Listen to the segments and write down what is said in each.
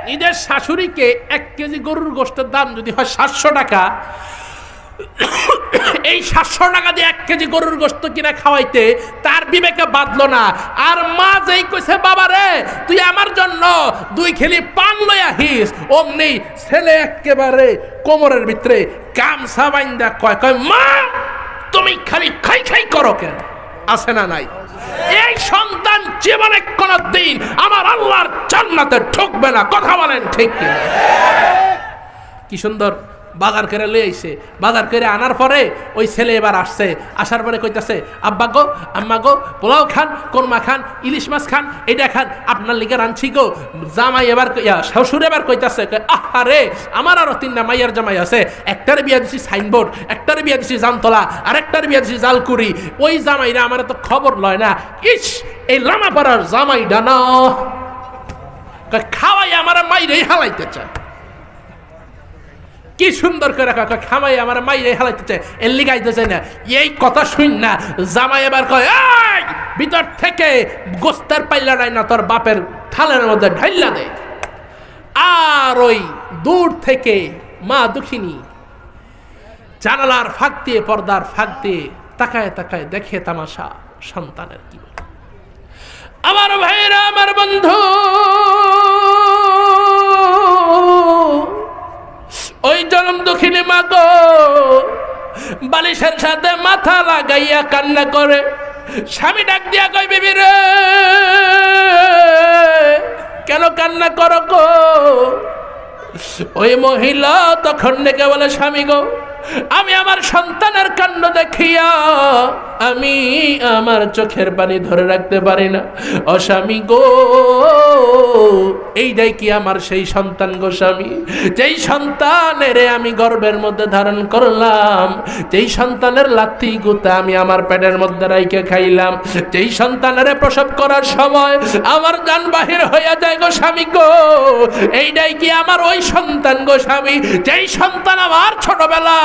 নিজের শাশুড়িকে 1 কেজি গরুর গোশতের দাম যদি হয় 700 টাকা, এই 700 টাকা দিয়ে 1 কেজি গরুর গোশত কিনা খাওয়াইতে তার বিবেকে বাঁধলো না। আর মা যেই কইছে বাবা রে তুই আমার জন্য 2 খেলি পান লইয়া হিস, অমনি ছেলে একেবারে কোমরের ভিতরে গামছা বাইন্দা কয় মা তুমি খালি খাই খাই করো কেন? আছে না নাই? এই সন্তান জীবনে কোনদিন আমার আল্লাহর জান্নাতে ঢুকবে না। কথা বলেন ঠিক কিনা? কি সুন্দর বাজার করে লয়ে আইছে। বাজার করে আনার পরে ওই ছেলে এবার আসছে, আসার পরে কইতাছে আব্বা গো আম্মা গো পোলাও খান, কোরমা খান, ইলিশ মাছ খান, এইটা খান, আপনার লিগে রাঁধছি গো। জামাই এবার শ্বশুর এবার কইতাছে আহারে আমার আরো 3টা মাইয়ার জামাই আছে, একটার বিয়া দিছি সাইনবোর্ড, একটার বিয়া দিছি জামতলা, আরেকটার বিয়া দিছি জালকুড়ি। ওই জামাইরা আমার তো খবর লয় না। ইস এই লামাপাড়ার জামাইটা না খাওয়াই আমার মাইরেই হালাইতে চায়। কি সুন্দর করে খামাই আমার মাইরে হালাইতে চায়, এর লিগাইতেছে না। এই কথা শুন না জামাই এবার কয় এই ভিতর থেকে গোস্তের পাইলা নাই না তোর বাপের থালের মধ্যে ঢাইলা দে। আর ওই দূর থেকে মা দুঃখিনী জানালার ফাঁক দিয়ে পর্দার ফাঁক দিয়ে তাকায় তাকায় দেখে তামাশা সন্তানের কি। আমার ভাইরা আমার বন্ধু ওই জনম দুঃখিনী মা গো বালিশের সাথে মাথা লাগাইয়া কান্না করে। স্বামী ডাক দিয়া কই বিবি রে কেন কান্না করো গো? ওই মহিলা তখন ডেকে বলে স্বামী গো আমি আমার সন্তানের কাণ্ড দেখিয়া আমি আমার চোখের পানি ধরে রাখতে পারি না। ও স্বামী গো এইটাই কি আমার সেই সন্তান গো স্বামী, যেই সন্তানের আমি গর্ভের মধ্যে ধারণ করলাম, যেই সন্তানের লাথি গুতা আমি আমার পেটের মধ্যে রাইকে খাইলাম, যেই সন্তানের প্রসব করার সময় আমার জান বাহির হইয়া যায় গো স্বামী গো, এইটাই কি আমার ওই সন্তান গো স্বামী, যেই সন্তান আমার ছোটবেলা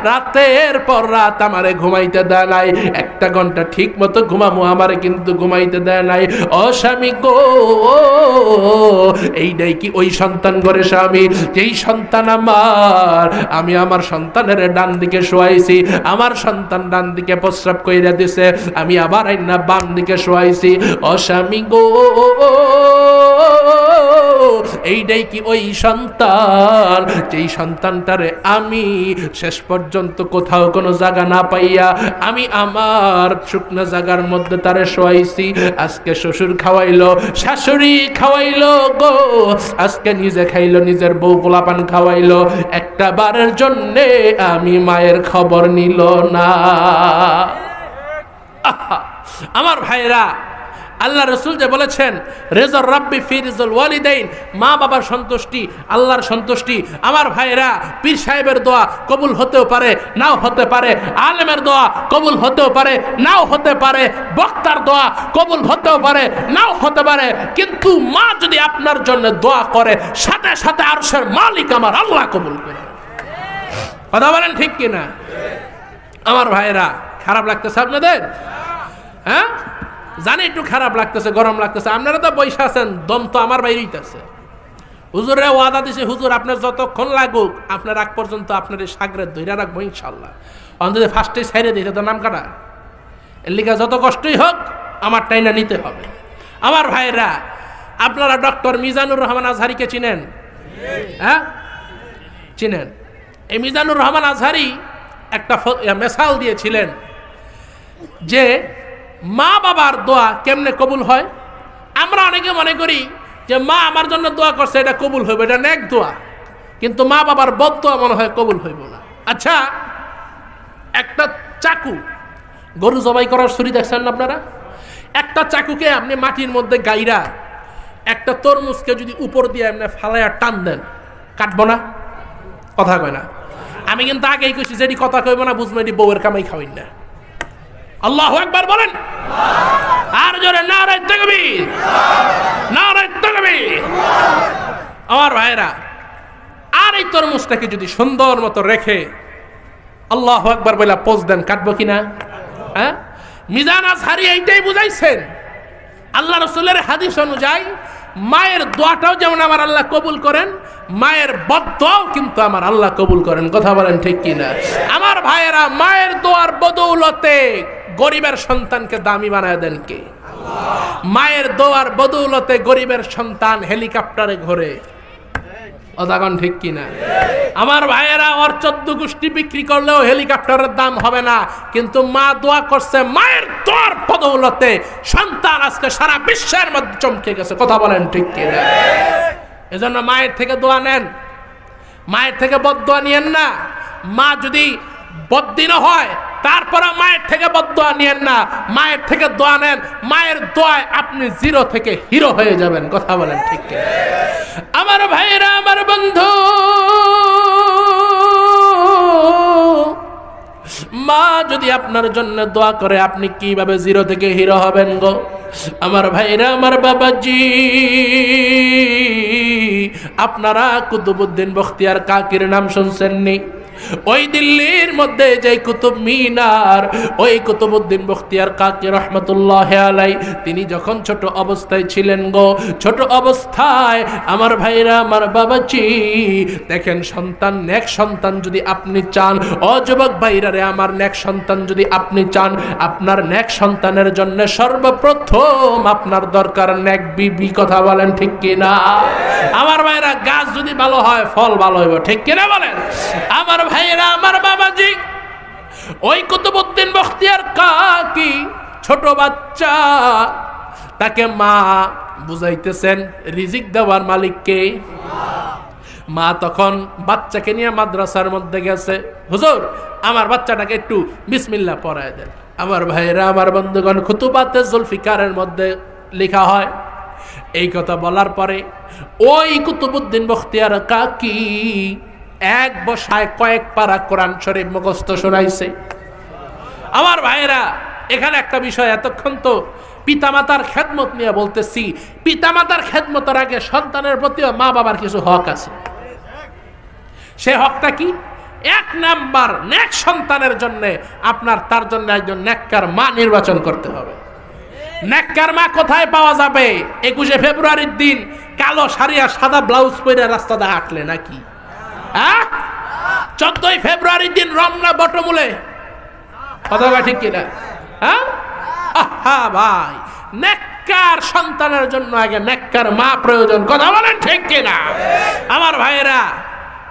রাতের পর রাত আমারে ঘুমাইতে দেয় নাই, 1 ঘন্টা ঠিক মতো ঘুমামো আমারে কিন্তু ঘুমাইতে দেয় নাই। ও স্বামী গো এইটাই কি ওই সন্তান ঘরে স্বামী, যেই সন্তান আমি আমার সন্তানের ডান দিকে শোয়াইছি, আমার সন্তান ডান দিকে প্রস্রাব কইরা দিছে, আমি আবার আইনা বাম দিকে শোয়াইছি। ও স্বামী গো এইটাই কি ওই সন্তান, যেই সন্তানটারে আমি শেষ পর্যন্ত কোথাও কোনো জায়গা না পাইয়া আমি আমার শুকনো জায়গার মধ্যে তারে শোয়াইছি। আজকে শ্বশুর খাওয়াইলো, শাশুড়ি খাওয়াইলো গো, আজকে নিজে খাইলো, নিজের বউ পোলাপান খাওয়াইলো, একটা বারের জন্যে আমি মায়ের খবর নিল না। আমার ভাইরা আল্লাহ রসুল যে বলেছেন রেজর রাব্বি ফি রিজল ওয়ালিদাইন, মা বাবার সন্তুষ্টি আল্লাহর সন্তুষ্টি। আমার ভাইরা পীর সাহেবের দোয়া কবুল হতেও পারে নাও হতে পারে, আলেমের দোয়া কবুল হতেও পারে নাও হতে পারে, বক্তার দোয়া কবুল হতেও পারে নাও হতে পারে, কিন্তু মা যদি আপনার জন্য দোয়া করে সাথে সাথে আরশের মালিক আমার আল্লাহ কবুল করে। কথা বলেন ঠিক কিনা? আমার ভাইরা খারাপ লাগতেছে আপনাদের? হ্যাঁ জানি একটু খারাপ লাগতেছে, গরম লাগতেছে, আপনারা তো বৈশা আছেন, দম তো আমার বাইরেই আছে। হুজুরে ওয়াদা দিছে হুজুর আপনার যতক্ষণ লাগুক আপনার আগ পর্যন্ত আপনার এই সাগরের ধৈর্য রাখবো ইনশাল্লাহ। অন্তত ফার্স্টে ছাইড়ে দিতে তো নাম কাটা, এর লিগা যত কষ্টই হোক আমার টাইনা নিতে হবে। আমার ভাইরা আপনারা ডক্টর মিজানুর রহমান আজহারিকে চিনেন? হ্যাঁ চিনেন? এই মিজানুর রহমান আজহারি একটা মেসাল দিয়েছিলেন যে মা বাবার দোয়া কেমনে কবুল হয়। আমরা অনেকে মনে করি যে মা আমার জন্য দোয়া করছে এটা কবুল হইব, এটা নেক দোয়া, কিন্তু মা বাবার বদ দোয়া মনে হয় কবুল হইব না। আচ্ছা একটা চাকু, গরু জবাই করার ছুরি দেখছেন না আপনারা? একটা চাকুকে আপনি মাটির মধ্যে গাইরা একটা তরমুজকে যদি উপর দিয়ে এমনি ফালাইয়া টান দেন, কাটবো না? কথা কয় না? আমি কিন্তু আগেই কইছি যেটি কথা কইব না বুঝবো এটি বউয়ের কামাই খাওয়াই না। আল্লাহু আকবার বলেন, আর জোরে নারে তাকবীর, নারে তাকবীর। আমার ভাইরা আর এই তরমুজটাকে যদি সুন্দর মতো রেখে আল্লাহু আকবার বলে পোজ দেন, কাটবো কিনা? হ্যাঁ মিজান আজহারি এইটাই বুঝাইছেন। আল্লাহ রাসূলের হাদিস অনুযায়ী মায়ের দোয়াটাও যেমন আমার আল্লাহ কবুল করেন, মায়ের বদদোয়াও কিন্তু আমার আল্লাহ কবুল করেন। কথা বলেন ঠিক কিনা? আমার ভাইয়েরা, মায়ের দোয়ার বদৌলতে গরিবের সন্তানকে দামি বানায় দেন কে? মায়ের দোয়ার বদৌলতে গরিবের সন্তান হেলিকপ্টারে ঘোরে। অদাগন ঠিক কিনা? আমার ভাইয়েরা, ওর 14 গোষ্ঠী বিক্রি করলেও হেলিকপ্টারের দাম হবে না, কিন্তু মা দোয়া করছে, মায়ের দোয়ার বদৌলতে সন্তান আজকে সারা বিশ্বের মধ্যে চমকে গেছে। কথা বলেন ঠিক কিনা? এজন্য মায়ের থেকে দোয়া নেন, মায়ের থেকে বদদোয়া নিয়েন না। মা যদি বদ্দিনও হয় তারপরে মায়ের থেকে বদদোয়া নিয়েন না, মায়ের থেকে দোয়া নেন। মায়ের দোয়ায় আপনি জিরো থেকে হিরো হয়ে যাবেন। কথা বলেন ঠিক কিনা? আমার ভাইরা, আমার বন্ধু, মা যদি আপনার জন্য দোয়া করে, আপনি কিভাবে জিরো থেকে হিরো হবেন গো? আমার ভাইরা, আমার বাবাজি, আপনারা কুতুবউদ্দিন বখতিয়ার কাকির নাম শুনছেন নি? ওই দিল্লির মধ্যে যে কুতুব মিনার, ওই কুতুবউদ্দিন বখতিয়ার কাকি রহমতুল্লাহ আলাই, তিনি যখন ছোট অবস্থায় ছিলেন গো, ছোট অবস্থায় আমার ভাইরা, আমার বাবাজি, দেখেন সন্তান, নেক সন্তান যদি আপনি চান, ও যুবক ভাইরা রে, আমার নেক সন্তান যদি আপনি চান, আপনার নেক সন্তানের জন্য সর্বপ্রথম আপনার দরকার নেক বিবি। কথা বলেন ঠিক কিনা? আমার ভাইরা, গাছ যদি ভালো হয় ফল ভালো হইব। ঠিক কিনা বলেন? আমার ভাইরা, আমার বাবাজি, ওই কুতুবউদ্দিন বখতিয়ার কাকি ছোট বাচ্চা, তাকে মা বুঝাইতেছেন রিজিক দেওয়ার মালিককে। মা তখন বাচ্চাকে নিয়ে মাদ্রাসার মধ্যে গেছে, হুজুর আমার বাচ্চাটাকে একটু বিসমিল্লাহ পড়ায় দেন। আমার ভাইরা, আমার বন্ধুগণ, খুতুবাতে জুলফিকারের মধ্যে লেখা হয়, এই কথা বলার পরে ওই কুতুবউদ্দিন বখতিয়ার কাকি এক বসায় কয়েক পারা কোরআন শরীফ মুখস্থ শোনাইছে। আমার ভাইরা, এখানে একটা বিষয়, এতক্ষণ তো পিতামাতার খেদমত নিয়ে বলতেছি। পিতামাতার খেদমতের আগে সন্তানের প্রতিও মা বাবার কিছু হক আছে। সে হকটা কি? 1 নাম্বার, নেক সন্তানের জন্য আপনার তার জন্য একজন নেককার মা নির্বাচন করতে হবে। নেককার মা কোথায় পাওয়া যাবে? 21শে ফেব্রুয়ারির দিন কালো শাড়ি আর সাদা ব্লাউজ পরে রাস্তাতে হাঁটলে নাকি? 14ই ফেব্রুয়ারির দিন রমনা বটমূলে। কথা ঠিক কিনা? ভাই, নেককার সন্তানের জন্য আগে নেককার মা প্রয়োজন। কথা বলেন ঠিক কিনা? আমার ভাইয়েরা,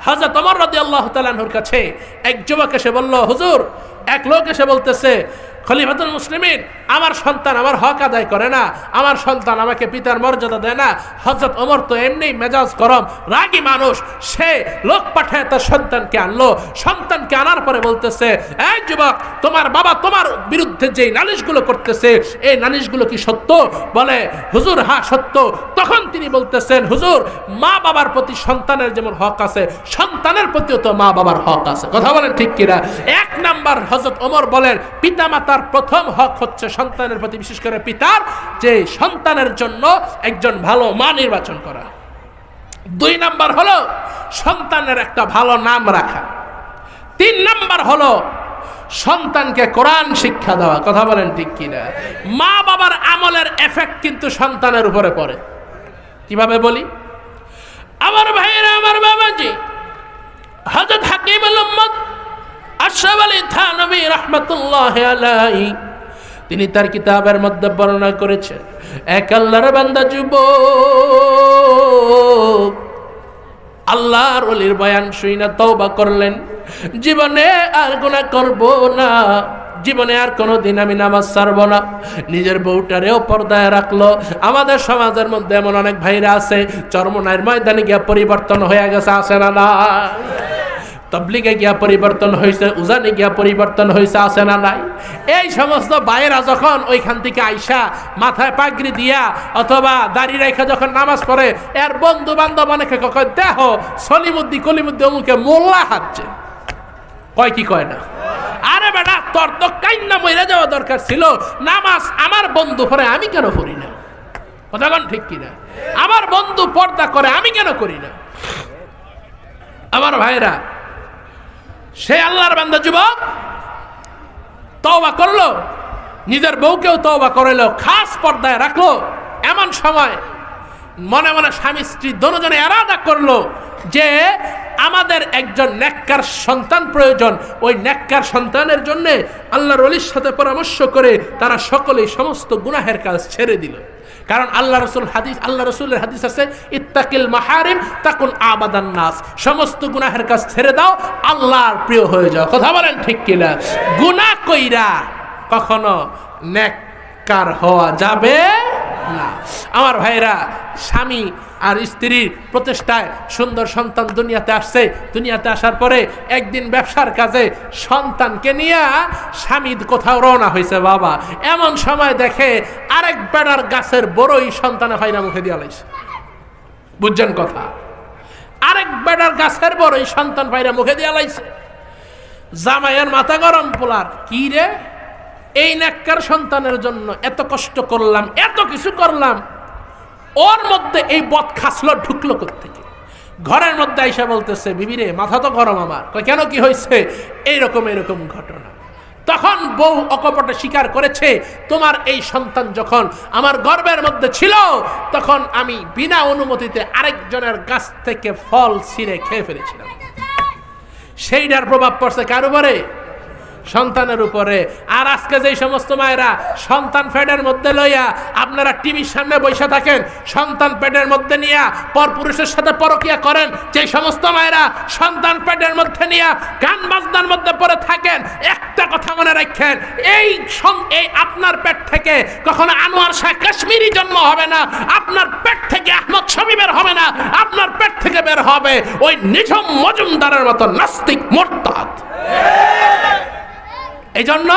হযরত ওমর রাদিয়াল্লাহু তাআলা আনহুর কাছে এক যুবক এসে বলল, হুজুর, এক লোক এসে বলতেছে, খলিফাতুল মুসলিমিন, আমার সন্তান আমার হক আদায় করে না, আমার সন্তান আমাকে পিতার মর্যাদা দেয় না। হযরত ওমর তো এমনি মেজাজ গরম, রাগী মানুষ, সে লোক পাঠায় তার সন্তানকে আনলো। সন্তানকে আনার পরে বলতেছে, এই যুবক, তোমার বাবা তোমার বিরুদ্ধে যে নালিশগুলো করতেছে, এই নালিশগুলো কি সত্য? বলে, হুজুর হ্যাঁ সত্য। তখন তিনি বলতেছেন, হুজুর, মা বাবার প্রতি সন্তানের যেমন হক আছে, সন্তানের প্রতিও তো মা বাবার হক আছে। কথা বলেন ঠিক কিনা? 1 নাম্বার হযরত ওমর বলেন, পিতা মাতার প্রথম হক হচ্ছে সন্তানের প্রতি, বিশেষ করে পিতার, যে সন্তানের জন্য একজন ভালো মা নির্বাচন করা। 2 নাম্বার হলো সন্তানের একটা ভালো নাম রাখা। 3 নাম্বার হলো সন্তানকে কোরআন শিক্ষা দেওয়া। কথা বলেন ঠিক কিনা? মা বাবার আমলের এফেক্ট কিন্তু সন্তানের উপরে পড়ে। কিভাবে বলি? আমার ভাইয়েরা, আমার বাবাজি, হযরত হাকিমুল উম্মত আশরাফ আলী থানভী রাহমাতুল্লাহি আলাইহি, তিনি তার কিতাবের মধ্যে বর্ণনা করেছেন, এক আল্লাহর বান্দা যুবক আল্লাহর ওলির বয়ান শুনে তওবা করলেন, জীবনে আর গুনাহ করব না, জীবনে আর কোনোদিন আমি নামাজ ছাড়ব না। নিজের বউটারেও পর্দায় রাখলো। আমাদের সমাজের মধ্যে এমন অনেক ভাইরা আছে, চরমনাইয়ের ময়দানে গিয়া পরিবর্তন হয়ে গেছে, আছে না না? তবলিগে গিয়া পরিবর্তন হয়েছে, উজানে গিয়া পরিবর্তন হয়েছে, আছে না নাই? এই সমস্ত ভাইয়েরা যখন ওইখান থেকে আইসা মাথায় পাগড়ি দিয়া অথবা দাড়ি রেখে যখন নামাজ পড়ে, এর বন্ধু বান্ধব অনেকে কয়, দেহ সলিমুদ্দি কলিমুদ্দি অমুকে মোল্লা হাঁটছে, কয় কি কয় না? আরে বেটা, তোর তো কাইন্না মইরা যাওয়া দরকার ছিল, নামাজ আমার বন্ধু পড়ে আমি কেন পড়ি না? কথা বল ঠিক কিনা? আমার বন্ধু পর্দা করে আমি কেন করি না? আমার ভাইরা, সে আল্লাহর বান্দা যুবক তওবা করলো, নিজের বউকেও তওবা করাইলো, খাস পর্দায় রাখলো। এমন সময় মনে মনে স্বামী স্ত্রী দুজনে ইরাদা করলো যে আমাদের একজন নেককার সন্তান প্রয়োজন। ওই নেককার সন্তানের জন্য আল্লাহর ওলির সাথে পরামর্শ করে তারা সকলেই সমস্ত গুনাহের কাজ ছেড়ে দিল। কারণ আল্লাহ রসুলের হাদিস আছে, ইত্তাকিল মাহারিম তাকুন আবাদান নাস, সমস্ত গুনাহের কাজ ছেড়ে দাও, আল্লাহর প্রিয় হয়ে যাও। কথা বলেন ঠিক কিনা? গুনাহ কইরা কখনো নেককার হওয়া যাবে না। আমার ভাইরা, স্বামী আর স্ত্রীর প্রচেষ্টায় সুন্দর সন্তান দুনিয়াতে আসছে। দুনিয়াতে আসার পরে একদিন ব্যবসার কাজে সন্তানকে নিয়ে স্বামী কোথাও রওনা হয়েছে। বাবা এমন সময় দেখে আরেক বেড়ার গাছের বড়ই সন্তানে ভাইরা মুখে দিয়া লাইছে। বুঝছেন কথা? আরেক বেড়ার গাছের বড়ই সন্তান ভাইরা মুখে দিয়া লাইছে। জামাইয়ের মাথা গরম, পোলার কি রে, এই নেককার সন্তানের জন্য এত কষ্ট করলাম, এত কিছু করলাম, ওর মধ্যে এই বদ খাসলো ঢুকলো কোত্থেকে? ঘরের মধ্যে আইসা বলতেছে, বিবি রে মাথা তো গরম আমার। কেন, কি হয়েছে? এইরকম ঘটনা। তখন বউ অকপটে স্বীকার করেছে, তোমার এই সন্তান যখন আমার গর্ভের মধ্যে ছিল তখন আমি বিনা অনুমতিতে আরেকজনের গাছ থেকে ফল ছিঁড়ে খেয়ে ফেলেছিলাম। সেইটার প্রভাব পড়ছে কার উপরে? সন্তানের উপরে। আর আজকে যে সমস্ত মায়েরা সন্তান পেটের মধ্যে লইয়া আপনারা টিভির সামনে বসে থাকেন, সন্তান পেটের মধ্যে নিয়ে পরপুরুষের সাথে পরকিয়া করেন, যে সমস্ত মায়েরা সন্তান পেটের মধ্যে নিয়ে গান বাজনার মধ্যে পড়ে থাকেন, একটা কথা মনে রাখেন, এই আপনার পেট থেকে কখনো আনোয়ার শাহ কাশ্মীরি জন্ম হবে না, আপনার পেট থেকে আহমদ শফি বের হবে না, আপনার পেট থেকে বের হবে ওই নিঝুম মজুমদারের মতো নাস্তিক মুরতাদ। এই জন্য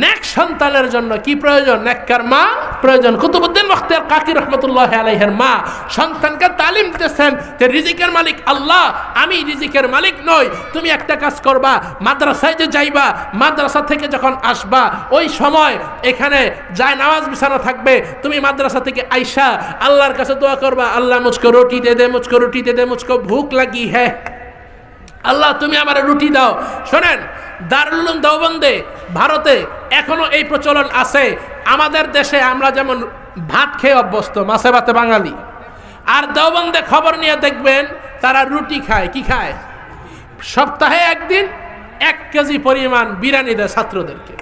নেক সন্তানের জন্য কি প্রয়োজন? নেককার মা প্রয়োজন। কুতুবউদ্দিন বখতিয়ার কাকি রহমতুল্লাহ আলাইহির মা সন্তানকে তালিম দিতেছেন যে রিজিকের মালিক আল্লাহ, আমি রিজিকের মালিক নই। তুমি একটা কাজ করবা, মাদ্রাসায় যে যাইবা, মাদ্রাসা থেকে যখন আসবা ওই সময় এখানে যায় নামাজ বিছানো থাকবে, তুমি মাদ্রাসা থেকে আইসা আল্লাহর কাছে দোয়া করবা, আল্লাহ মুঝকো রুটি দে দে, মুঝকো রুটি দে দে, মুঝকো ভুক লাগি হ্যাঁ, আল্লাহ তুমি আমার রুটি দাও। শোনেন, দারুল উলুম দেওবন্দে ভারতে এখনো এই প্রচলন আছে। আমাদের দেশে আমরা যেমন ভাত খেয়ে অভ্যস্ত, মাছে ভাতে বাঙালি, আর দেওবন্দে খবর নিয়ে দেখবেন তারা রুটি খায়। কি খায়? সপ্তাহে একদিন 1 কেজি পরিমাণ বিরিয়ানি দেয় ছাত্রদেরকে।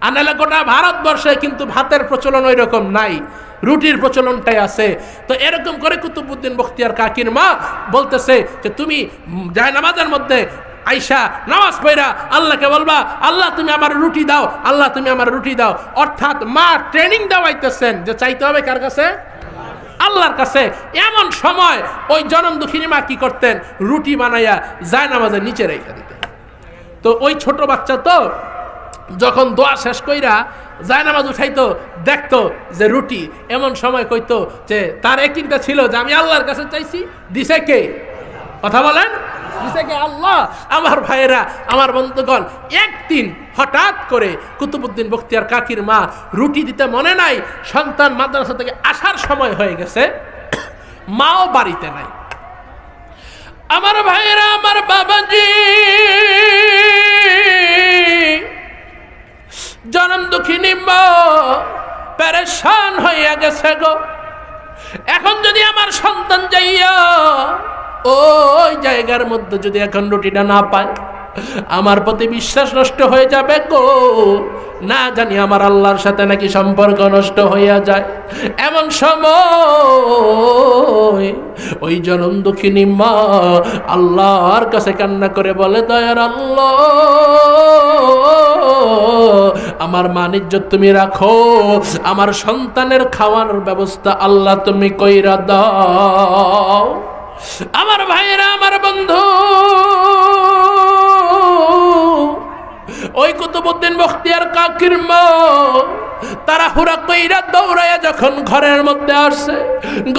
আর নাহলে গোটা ভারতবর্ষে কিন্তু ভাতের প্রচলন ওই রকম নাই, রুটির প্রচলনটাই আছে। তো এরকম করে কুতুবউদ্দিন বখতিয়ার কাকির মা বলতেছে যে তুমি যায় নামাজের মধ্যে আইসা নামাজ পড়া আল্লাহকে বলবা, আল্লাহ তুমি আমার রুটি দাও, আল্লাহ তুমি আমার রুটি দাও। অর্থাৎ মা ট্রেনিং দেওয়াইতেছেন যে চাইতে হবে কার কাছে? আল্লাহর কাছে। এমন সময় ওই জনম দুঃখিনী মা কি করতেন? রুটি বানাইয়া যায় নামাজের নিচে রেখে দিতেন। তো ওই ছোট বাচ্চা তো যখন দোয়া শেষ কইরা যায় নামাজ উঠাইতো, দেখতো যে রুটি, এমন সময় কইতো যে তার একদিনটা ছিল যে আমি আল্লাহর কাছে চাইছি, দিছে কে? কথা বলেন, দিছে কে? আল্লাহ। আমার ভাইয়েরা, আমার বন্ধুগণ, একদিন হঠাৎ করে কুতুবউদ্দিন বখতিয়ার কাকির মা রুটি দিতে মনে নাই, সন্তান মাদ্রাসা থেকে আসার সময় হয়ে গেছে, মাও বাড়িতে নাই। আমার ভাইয়েরা, আমার বাবাজি জনম দুঃখিনী মা পেরেশান হইয়া গেছে গো। এখন যদি আমার সন্তান যাইয়া ওই জায়গার মধ্যে যদি এখন রুটিটা না পায়, আমার প্রতি বিশ্বাস নষ্ট হয়ে যাবে গো। না জানি আমার আল্লাহর সাথে নাকি সম্পর্ক নষ্ট হইয়া যায়। এমন সময় ওই জনম দুঃখিনী মা আল্লাহর কাছে কান্না করে বলে, দয়ার আল্লাহ, আমার মান ইজ্জত তুমি রাখো, আমার সন্তানের খাওয়ানোর ব্যবস্থা আল্লাহ তুমি কইরা দাও। আমার ভাইয়েরা, আমার বন্ধু, ওই কুতুবউদ্দিন বখতিয়ার কাকির মা তারা হুরা কইরা দৌড়াইয়া যখন ঘরের মধ্যে আসছে,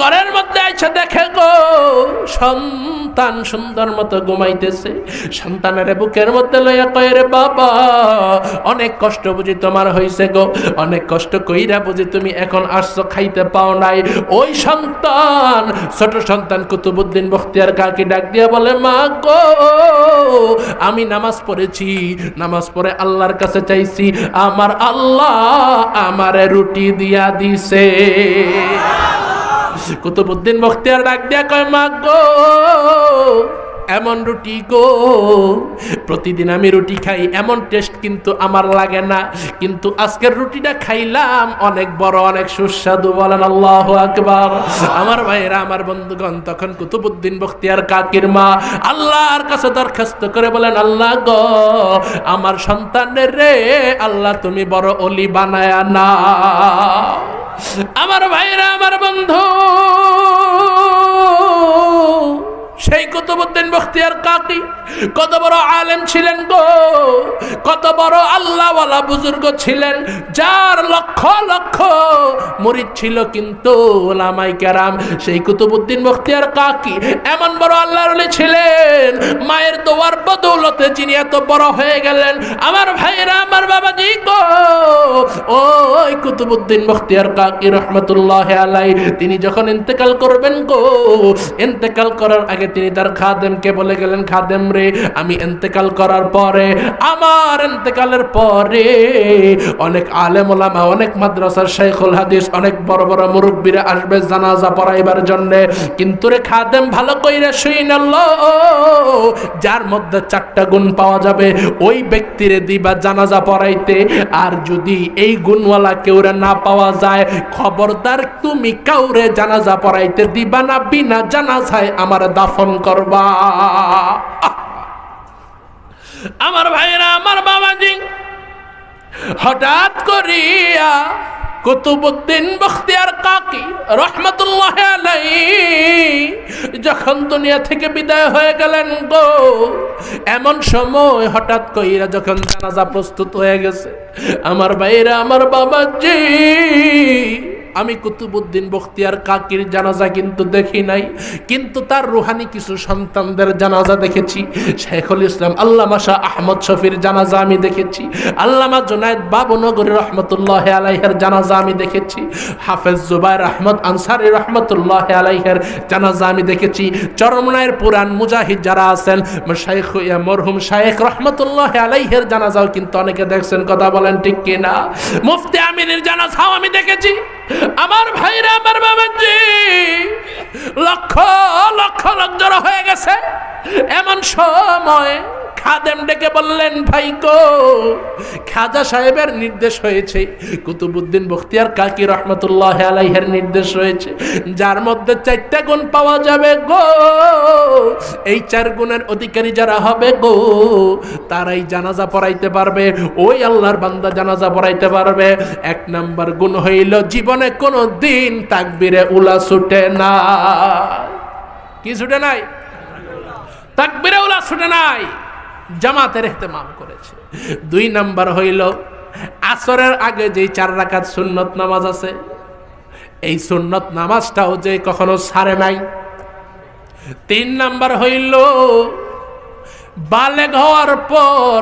ঘরের মধ্যে আইসা দেখে গো সন্তান সুন্দর মতো ঘুমাইতেছে। সন্তানের বুকের মধ্যে লইয়া কয়, রে বাবা, অনেক কষ্ট বুঝি তোমার হইছে গো, অনেক কষ্ট কইরা বুঝি তুমি এখন আসছো, খাইতে পাও নাই। ওই সন্তান, ছোট সন্তান কুতুবউদ্দিন বখতিয়ার কাকি ডাক দিয়া বলে, মা গো, আমি নামাজ পড়েছি, নামাজ পড়ে আল্লাহর কাছে চাইছি, আমার আল্লাহ আমারে রুটি দিয়া দিছে। কুতুবউদ্দিন বখতিয়ার ডাক দিয়া কয়, মা গো এমন রুটি গো, প্রতিদিন আমি রুটি খাই, এমন টেস্ট কিন্তু আমার লাগে না, কিন্তু আজকের রুটিটা খাইলাম অনেক বড়, অনেক সুস্বাদু। বলেন আল্লাহু আকবার। আমার ভাইরা, আমার বন্ধুগণ, তখন কুতুবউদ্দিন বখতিয়ার কাকির মা আল্লাহর কাছে দরখাস্ত করে বলেন, আল্লাহ গো আমার সন্তানের রে আল্লাহ তুমি বড় অলি বানায়া না। আমার ভাইরা, আমার বন্ধু, সেই কুতুবউদ্দিন বখতিয়ার কাকি কত বড় আলেম ছিলেন গো, কত বড় আল্লাহওয়ালা বুজুর্গ ছিলেন, যার লক্ষ লক্ষ মুরিদ ছিল, কিন্তু ওলামায়ে কেরাম সেই কুতুবউদ্দিন বখতিয়ার কাকি এমন বড় আল্লাহর ওলি ছিলেন, মায়ের দোয়ার বদৌলতে যিনি এত বড় হয়ে গেলেন। আমার ভাইরা, আমার বাবাজি গো, ওই কুতুবউদ্দিন বখতিয়ার কাকি রহমতুল্লাহি আলাইহি তিনি যখন ইন্তেকাল করবেন গো, ইন্তেকাল করার আগে তিনি তার খাদেমকে বলে গেলেন, খাদেম রে আমি ইন্তেকাল করার পরে, আমার ইন্তেকালের পরে অনেক আলেম ওলামা, অনেক মাদ্রাসার শাইখুল হাদিস, অনেক বড় বড় মুরব্বিরা আসবে জানাজা পড়াইবার জন্য, কিন্তু রে খাদেম ভালো কইরা শুইনাল, যার মধ্যে 4টা গুণ পাওয়া যাবে ওই ব্যক্তিরে দিবা জানাজা পড়াইতে, আর যদি এই গুণওয়ালা কেউরে না পাওয়া যায় খবরদার তুমি কাউরে জানাজা পড়াইতে দিবা না, বিনা জানাজায় আমার দাফন করবা। আমার ভাইরা, আমার বাবাজি, হঠাৎ করিয়া কুতুবউদ্দিন বখতিয়ার কাকি রহমতুল্লাহি আলাইহি যখন দুনিয়া থেকে বিদায় হয়ে গেলেন গো, এমন সময় হঠাৎ কইরা যখন জানাজা প্রস্তুত হয়ে গেছে, আমার ভাইরা, আমার বাবাজি, আমি কুতুবউদ্দিন বখতিয়ার কাকির জানাজা কিন্তু দেখি নাই, কিন্তু তার রুহানি কিছু সন্তানদের জানাজা দেখেছি। শেখুল ইসলাম আল্লামা শাহ আহমদ শফির জানাজা আমি দেখেছি, আল্লামা জুনায়েদ বাবুনগরী রহমতুল্লাহি আলাইহির জানাজা আমি দেখেছি, হাফেজ জুবায়ের আহমদ আনসারী রহমতুল্লাহি আলাইহির জানাজা আমি দেখেছি, চরমনায়ের পুরান মুজাহিদ যারা আছেন শাইখ মরহুম শাইখ রহমতুল্লাহি আলাইহির জানাজাও কিন্তু অনেকে দেখছেন, কথা বলেন ঠিক কিনা? মুফতি আমিনের জানাজাও আমি দেখেছি। আমার ভাইরা, আমার বাবাজি, লক্ষ লক্ষ লোক জড়ো হয়ে গেছে। এমন সময় খাদেম ডেকে বললেন, ভাই গো খাজা সাহেবের নির্দেশ হয়েছে, কুতুবউদ্দিন বখতিয়ার কাকি রহমতুল্লাহি আলাইহির নির্দেশ হয়েছে, যার মধ্যে 4টা গুণ পাওয়া যাবে গো, এই 4 গুণের অধিকারী যারা হবে গো তারাই জানাজা পড়াইতে পারবে, ওই আল্লাহর বান্দা জানাজা পড়াইতে পারবে। 1 নাম্বার গুণ হইল জীবনে কোনো দিন তাকবীরে উলা ছুটে না। কি ছুটে নাই? তাকবীরে উলা ছুটে নাই, জামাতের ইহতেমাম করেছে। 2 নাম্বার হইল আসরের আগে যে 4 রাকাত সুন্নত নামাজ আছে, এই সুন্নত নামাজটাও যে কখনো ছাড়ে নাই। 3 নাম্বার হইল বালেগ হওয়ার পর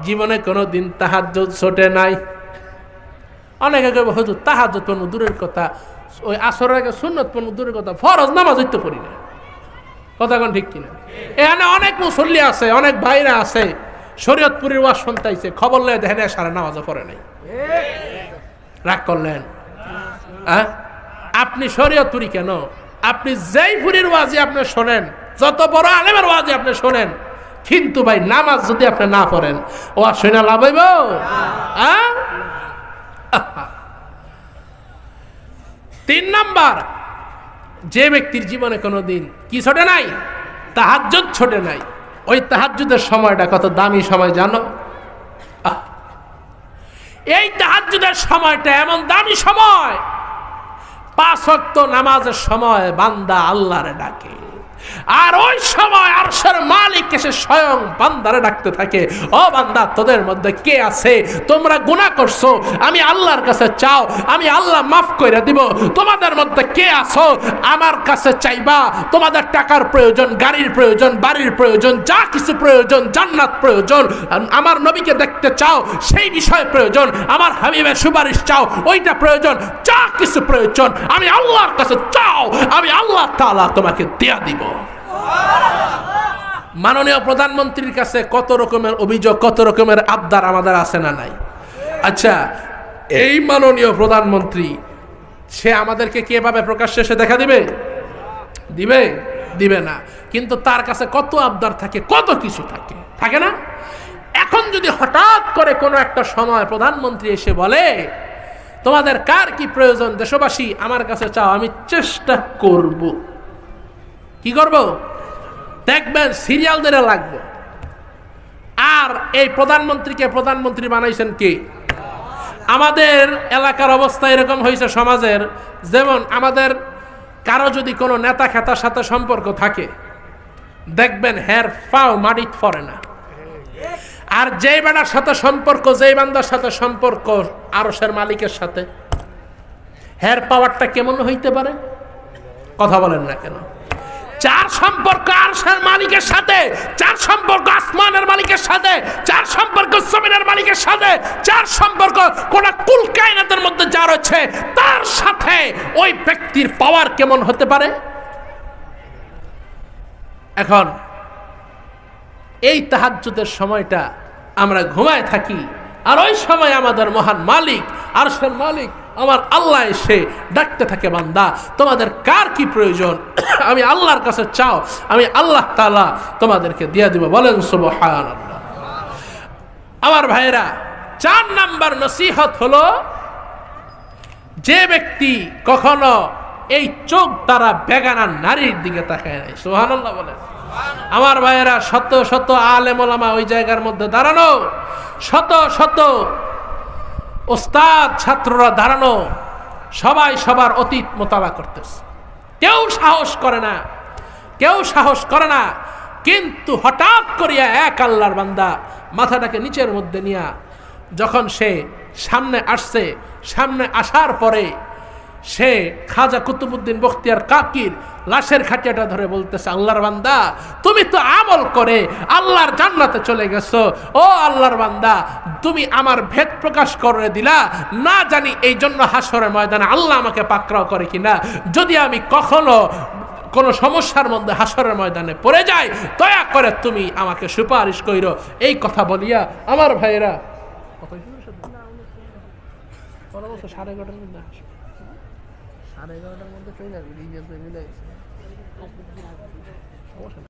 জীবনে কোনো দিন তাহাজ্জুদ ছোটে নাই। অনেকে কইব হুজুর তাহাজ্জুদ পড়ব দূরের কথা, ওই আসরের আগে সুন্নত পড়ব দূরের কথা, ফরজ নামাজ হইতে পড়ি না। কথা কোন ঠিক কিনা? এখানে অনেক মুসল্লি আছে, অনেক ভাইরা আছে, শরীয়তপুরের ওয়াজ শুনতেছে, খবর লয়ে দেখেন সারা নামাজও পড়ে নাই। রাগ করলেন? আপনি শরীয়তপুরি কেন? আপনি যেই পুরীর ওয়াজে আপনি শোনেন, যত বড় আলেমের ওয়াজে আপনি শোনেন, কিন্তু ভাই নামাজ যদি আপনি না পড়েন ওয়াজ শুনে লাভ হইব? 3 নাম্বার, যে ব্যক্তির জীবনে কোনোদিন কি ছোটে নাই? তাহাজ্জুদ ছোটে নাই। ওই তাহাজ্জুদের সময়টা কত দামি সময় জানো? এই তাহাজ্জুদের সময়টা এমন দামি সময়, 5 ওয়াক্ত নামাজের সময় বান্দা আল্লাহরে ডাকে, আর ওই সময় আরশের মালিক এসে স্বয়ং বান্দারে ডাকতে থাকে, ও বান্দা তোদের মধ্যে কে আছে তোমরা গুনাহ করছো, আমি আল্লাহর কাছে চাও, আমি আল্লাহ মাফ করে দিব। তোমাদের মধ্যে কে আছো আমার কাছে চাইবা, তোমাদের টাকার প্রয়োজন, গাড়ির প্রয়োজন, বাড়ির প্রয়োজন, যা কিছু প্রয়োজন, জান্নাত প্রয়োজন, আমার নবীকে দেখতে চাও সেই বিষয় প্রয়োজন, আমার হাবিবের সুপারিশ চাও ওইটা প্রয়োজন, যা কিছু প্রয়োজন আমি আল্লাহর কাছে চাও, আমি আল্লাহ তাআলা তোমাকে দেয়া দিব। মাননীয় প্রধানমন্ত্রীর কাছে কত রকমের অভিযোগ, কত রকমের আবদার আমাদের আছে না নাই? আচ্ছা, এই মাননীয় প্রধানমন্ত্রী সে আমাদেরকে কিভাবে প্রকাশ্যে এসে দেখা দিবে? দিবে? দিবে না। কিন্তু তার কাছে কত আবদার থাকে, কত কিছু থাকে, থাকে না? এখন যদি হঠাৎ করে কোনো একটা সময় প্রধানমন্ত্রী এসে বলে তোমাদের কার কি প্রয়োজন দেশবাসী আমার কাছে চাও, আমি চেষ্টা করব। কি করব? দেখবেন সিরিয়াল ধরে লাগবে। আর এই প্রধানমন্ত্রীকে প্রধানমন্ত্রী বানাইছেন কে? আমাদের এলাকার অবস্থা এরকম হয়েছে সমাজের, যেমন আমাদের কারো যদি কোনো নেতা খেতার সাথে সম্পর্ক থাকে, দেখবেন হের পাও মাটিত পড়ে না। আর যেই বেড়ার সাথে সম্পর্ক, যেই বান্দার সাথে সম্পর্ক আরশের মালিকের সাথে, হের পাওয়ারটা কেমন হইতে পারে? কথা বলেন না কেন? যার সম্পর্ক আরশের মালিকের সাথে, যার সম্পর্ক আসমানের মালিকের সাথে, যার সম্পর্ক জমিনের মালিকের সাথে, যার সম্পর্ক কোন কুল কায়নাতের মধ্যে যা রয়েছে তার সাথে, ওই ব্যক্তির পাওয়ার কেমন হতে পারে? এখন এই তাহাজ্জুদের সময়টা আমরা ঘুমায় থাকি, আর ওই সময় আমাদের মহান মালিক আরশের মালিক আমার আল্লাহ এসে ডাকতে থাকে, বান্দা তোমাদের কার কি প্রয়োজন, আমি আল্লাহর কাছে চাও, আমি আল্লাহ তাআলা তোমাদেরকে দিয়ে দিব। বলেন সুবহানাল্লাহ। আমার ভাইরা, 4 নাম্বার নসিহত হলো, যে ব্যক্তি কখনো এই চোখ দ্বারা বেগানা নারীর দিকে তাকায় নাই। সুবহানাল্লাহ বলেন। আমার ভাইয়েরা, শত শত আলেম ওলামা ওই জায়গার মধ্যে দাঁড়ানো, শত শত ওস্তাদ ছাত্ররা দাঁড়ানো, সবাই সবার অতীত মোতালা করতেছে, কেউ সাহস করে না, কেউ সাহস করে না। কিন্তু হঠাৎ করিয়া এক আল্লাহর বান্দা মাথাটাকে নিচের মধ্যে নিয়া যখন সে সামনে আসছে, সামনে আসার পরে সে খাজা কুতুবউদ্দিন বখতিয়ার কাকির লাশের খাটিয়াটা ধরে বলতেছে, আল্লাহর বান্দা তুমি তো আমল করে আল্লাহর জান্নাতে চলে গেছো, ও আল্লাহর বান্দা তুমি আমার ভেদ প্রকাশ করে দিলা, না জানি এই জন্য হাসরের ময়দানে আল্লাহ আমাকে পাকড়াও করে কিনা, যদি আমি কখনো কোন সমস্যার মধ্যে হাসরের ময়দানে পড়ে যাই, দয়া করে তুমি আমাকে সুপারিশ কইরো। এই কথা বলিয়া আমার ভাইয়েরা 11:30 মধ্যে 11:30 মধ্যে ট্রেন আসবে।